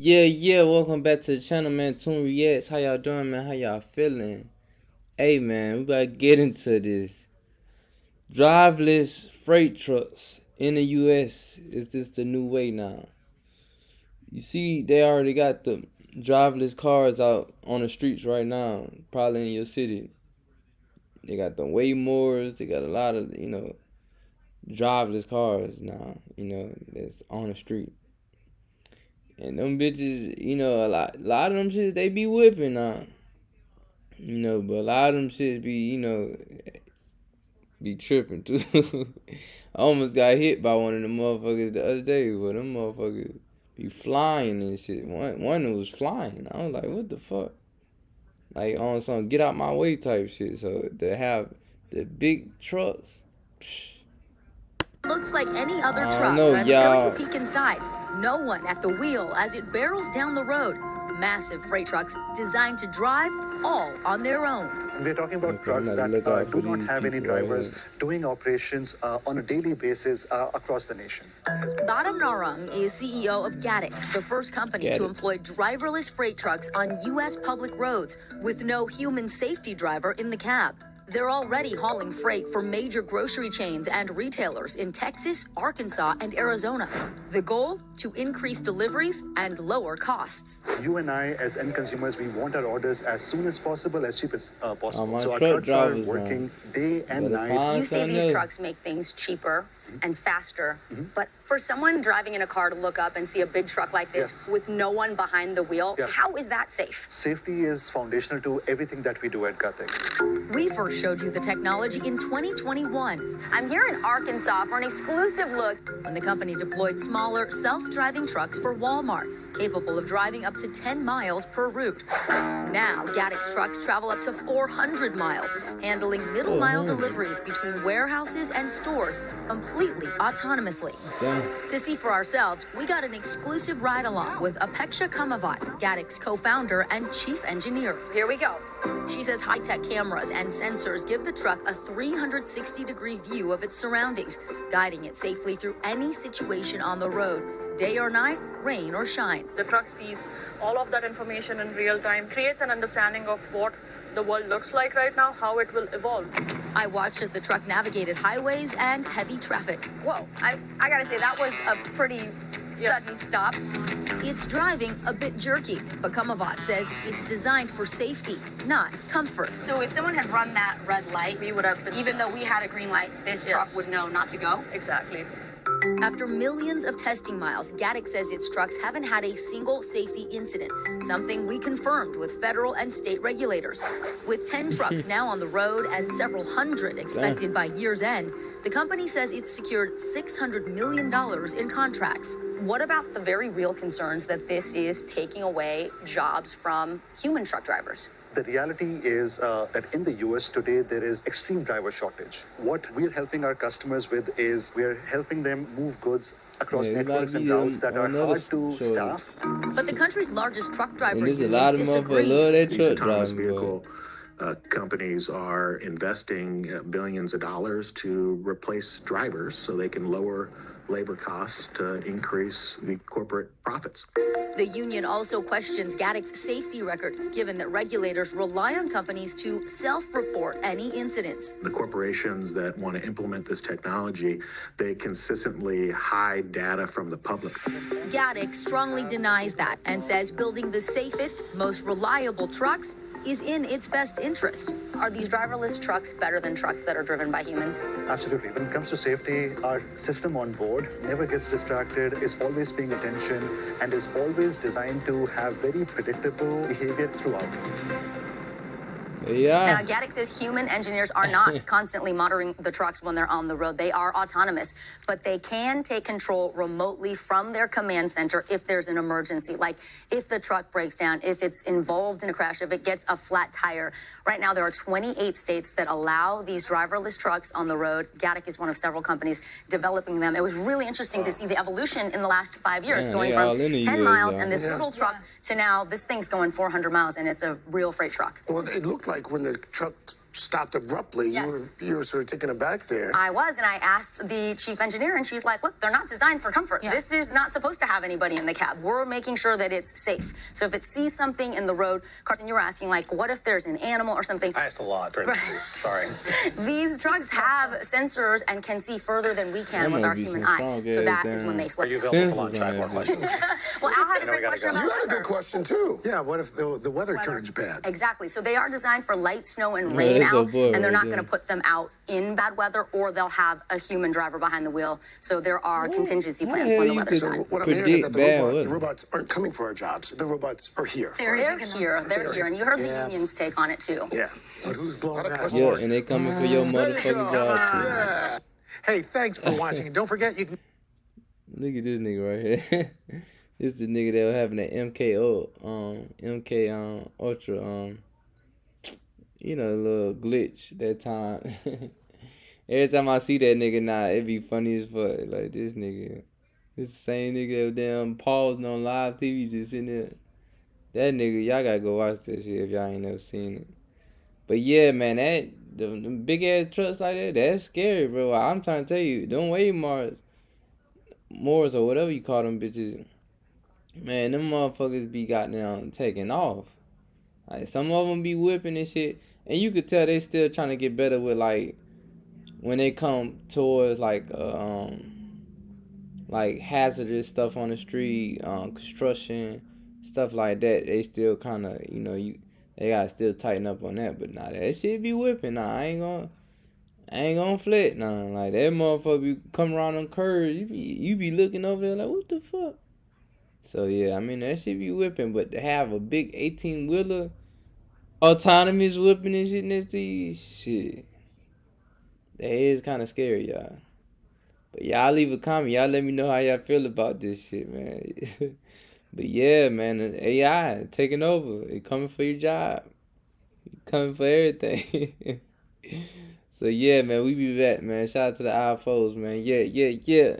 Yeah, welcome back to the channel, man. Toon Reacts. How y'all doing, man? How y'all feeling? Hey, man, we gotta get into this. Driverless freight trucks in the U.S. Is this the new way now? You see, they already got the driverless cars out on the streets right now, probably in your city. They got the Waymores. They got a lot of, driverless cars now, that's on the street. And them bitches, a lot of them shits, they be whipping now. But a lot of them shit be, be tripping too. I almost got hit by one of them motherfuckers the other day, but them motherfuckers be flying and shit. One was flying. I was like, what the fuck? Like on some get out my way type shit. So to have the big trucks, looks like any other I don't truck know, until y'all. you peek inside. No one at the wheel as it barrels down the road. Massive freight trucks designed to drive all on their own. We're talking about trucks that do not have any drivers doing operations on a daily basis across the nation. Bottom Narang is CEO of Gatic, the first company to employ driverless freight trucks on U.S. public roads with no human safety driver in the cab. They're already hauling freight for major grocery chains and retailers in Texas, Arkansas, and Arizona. The goal? To increase deliveries and lower costs. You and I, as end consumers, we want our orders as soon as possible, as cheap as possible. So our truck trucks are drivers, working day and night. You say these trucks make things cheaper and faster, but for someone driving in a car to look up and see a big truck like this with no one behind the wheel, how is that safe? Safety is foundational to everything that we do at Gatic. We first showed you the technology in 2021. I'm here in Arkansas for an exclusive look When the company deployed smaller, self-driving trucks for Walmart, capable of driving up to 10 miles per route. Now, Gatic's trucks travel up to 400 miles, handling middle-mile deliveries between warehouses and stores completely autonomously. To see for ourselves, we got an exclusive ride-along with Apeksha Kamavat, Gatic's co-founder and chief engineer. Here we go. She says high-tech cameras and sensors give the truck a 360-degree view of its surroundings, guiding it safely through any situation on the road, day or night, rain or shine. The truck sees all of that information in real time, creates an understanding of what the world looks like right now, how it will evolve. I watched as the truck navigated highways and heavy traffic. Whoa, I gotta say, that was a pretty sudden stop. It's driving a bit jerky, but Kamavat says it's designed for safety, not comfort. So if someone had run that red light, We would have been even though we had a green light, this truck would know not to go? exactly. After millions of testing miles, Gatic says its trucks haven't had a single safety incident, something we confirmed with federal and state regulators. With 10 trucks now on the road and several hundred expected by year's end, the company says it's secured $600 million in contracts. What about the very real concerns that this is taking away jobs from human truck drivers? The reality is that in the US today, there is extreme driver shortage. What we're helping our customers with is we're helping them move goods across networks and routes that are hard to staff. But the country's largest truck driver And there's a union lot of motherfuckers love that These truck autonomous driving, bro. vehicle companies are investing billions of dollars to replace drivers so they can lower labor costs to increase the corporate profits. The union also questions Gatic's safety record, given that regulators rely on companies to self-report any incidents. The corporations that want to implement this technology, they consistently hide data from the public. Gatic strongly denies that and says building the safest, most reliable trucks is in its best interest. Are these driverless trucks better than trucks that are driven by humans? Absolutely. When it comes to safety, our system on board never gets distracted, is always paying attention, and is always designed to have very predictable behavior throughout. Now, Gatic says human engineers are not constantly monitoring the trucks when they're on the road. They are autonomous, but they can take control remotely from their command center if there's an emergency, like if the truck breaks down, if it's involved in a crash, if it gets a flat tire. Right now, there are 28 states that allow these driverless trucks on the road. Gatic is one of several companies developing them. It was really interesting to see the evolution in the last 5 years, going from 10 miles and this little truck to now this thing's going 400 miles, and it's a real freight truck. Well, it looked like when the truck stopped abruptly. Yes. You were sort of taken aback there. I was, and I asked the chief engineer, and she's like, look, they're not designed for comfort. Yeah. This is not supposed to have anybody in the cab. We're making sure that it's safe. So if it sees something in the road, Carson, you were asking, like, what if there's an animal or something? I asked a lot during the news. Sorry. These trucks have sensors and can see further than we can with our human eye. So that is when they Are slip. you available for Sensors lunch? I have more on questions. Well, Al had a know we great gotta question go. about You had a weather. good question, too. Yeah, what if the weather turns bad? Exactly. So they are designed for light snow and Yeah, rain that's a out, boy and they're right not there. going to put them out in bad weather, or they'll have a human driver behind the wheel. So there are contingency How plans the when hell the you weather's could- bad. What I'm hearing is that Predict bad the weather. robots aren't coming for our jobs. The robots are here. They're here. They're here. And you heard the union's take on it, too. Yeah. But who's blowing that? Yeah, and they coming for your motherfucking job too. Yeah. Hey, thanks for watching. And don't forget, you can Look at this nigga right here. This is the nigga that was having that MK Ultra little glitch that time. Every time I see that nigga now, it be funny as fuck. Like this nigga. This the same nigga that was damn pausing on live TV just sitting there. That nigga, y'all gotta go watch that shit if y'all ain't never seen it. But yeah, man, them big ass trucks like that, that's scary, bro. I'm trying to tell you, them wave Moors or whatever you call them bitches, man, them motherfuckers be goddamn taking off. Like some of them be whipping and shit, and you could tell they still trying to get better with like when they come towards like hazardous stuff on the street, construction, stuff like that. They still kind of they gotta still tighten up on that. But nah, that shit be whipping. Nah, I ain't gonna flit. Nah, like that motherfucker be come around them curves. You be looking over there like, what the fuck? So yeah, I mean that shit be whipping. But to have a big 18-wheeler autonomous whipping and shit next to you, shit, that is kind of scary, y'all. But y'all leave a comment. Y'all let me know how y'all feel about this shit, man. But yeah, man, the AI taking over. It coming for your job. It coming for everything. So yeah, man, we be back, man. Shout out to the I.F.Os, man. Yeah.